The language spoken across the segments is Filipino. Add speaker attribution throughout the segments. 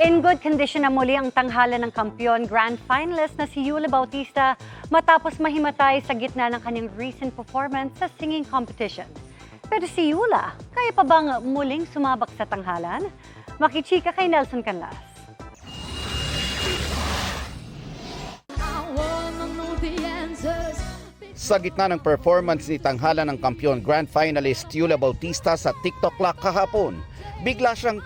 Speaker 1: In good condition na muli ang tanghalan ng kampiyon grand finalist na si Yula Bautista matapos mahimatay sa gitna ng kanyang recent performance sa singing competition. Pero si Yula, kaya pa bang muling sumabak sa tanghalan? Makichika kay Nelson Canlas.
Speaker 2: Sa gitna ng performance ni tanghalan ng kampiyon grand finalist Yula Bautista sa TikTok Lock kahapon, bigla siyang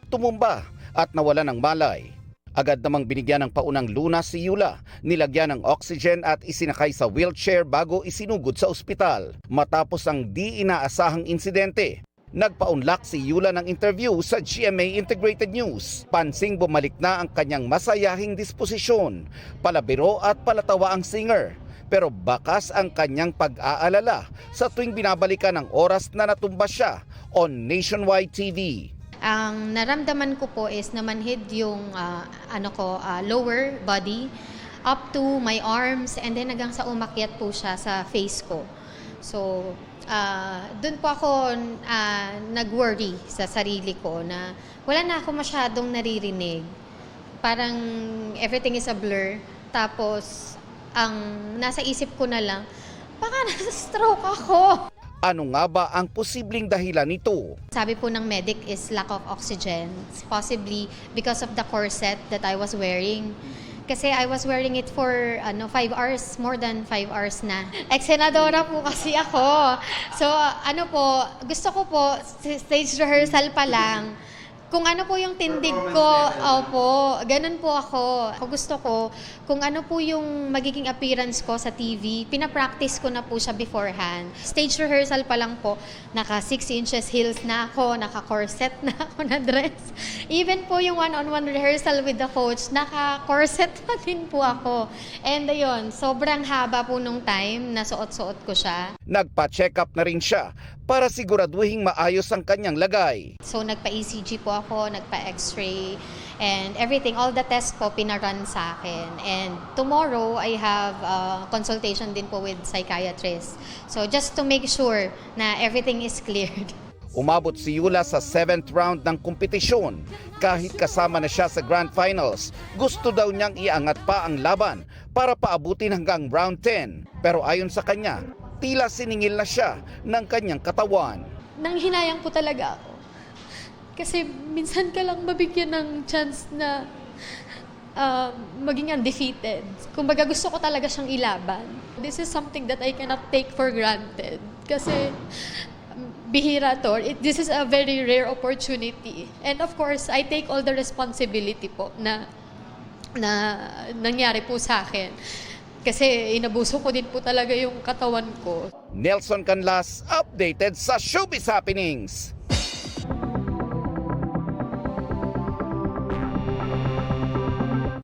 Speaker 2: tumumba at nawala ng malay. Agad namang binigyan ng paunang lunas si Yula, nilagyan ng oxygen at isinakay sa wheelchair bago isinugod sa ospital. Matapos ang di inaasahang insidente, nagpaunlak si Yula ng interview sa GMA Integrated News. Pansing bumalik na ang kanyang masayahing disposisyon. Palabiro at palatawa ang singer. Pero bakas ang kanyang pag-aalala sa tuwing binabalikan ang oras na natumba siya on Nationwide TV.
Speaker 3: Ang naramdaman ko po is namanhid yung lower body up to my arms and then hanggang sa umakyat po siya sa face ko. So, doon po ako nag-worry sa sarili ko na wala na ako masyadong naririnig. Parang everything is a blur. Tapos, ang nasa isip ko na lang, baka nasa-stroke ako.
Speaker 2: Ano nga ba ang posibleng dahilan nito?
Speaker 3: Sabi po ng medic is lack of oxygen. Possibly because of the corset that I was wearing. Kasi I was wearing it for 5 hours, more than 5 hours na. Ex-senadora po kasi ako. So gusto ko po, stage rehearsal pa lang. Kung ano po yung tindig ko, opo, ganun po ako. Gusto ko, kung ano po yung magiging appearance ko sa TV, pinapractice ko na po siya beforehand. Stage rehearsal pa lang po, naka 6 inches heels na ako, naka corset na ako na dress. Even po yung one-on-one rehearsal with the coach, naka corset na din po ako. And ayun, sobrang haba po nung time na suot-suot ko siya.
Speaker 2: Nagpa-check up na rin siya para siguraduhing maayos ang kanyang lagay.
Speaker 3: So nagpa-ECG po ako, nagpa-X-ray, and everything, all the tests po pinarun sa akin. And tomorrow, I have consultation din po with psychiatrist. So just to make sure na everything is cleared.
Speaker 2: Umabot si Yula sa 7th round ng kompetisyon. Kahit kasama na siya sa grand finals, gusto daw niyang iangat pa ang laban para paabutin hanggang round 10. Pero ayon sa kanya, tila siningil na siya ng kanyang katawan.
Speaker 4: Nanghinayang po talaga ako. Kasi minsan ka lang mabigyan ng chance na maging undefeated. Kumbaga gusto ko talaga siyang ilaban. This is something that I cannot take for granted. Kasi bihira to. This is a very rare opportunity. And of course, I take all the responsibility po na nangyari po sa akin. Kasi inabuso ko din po talaga yung katawan ko.
Speaker 2: Nelson Canlas, updated sa Showbiz Happenings.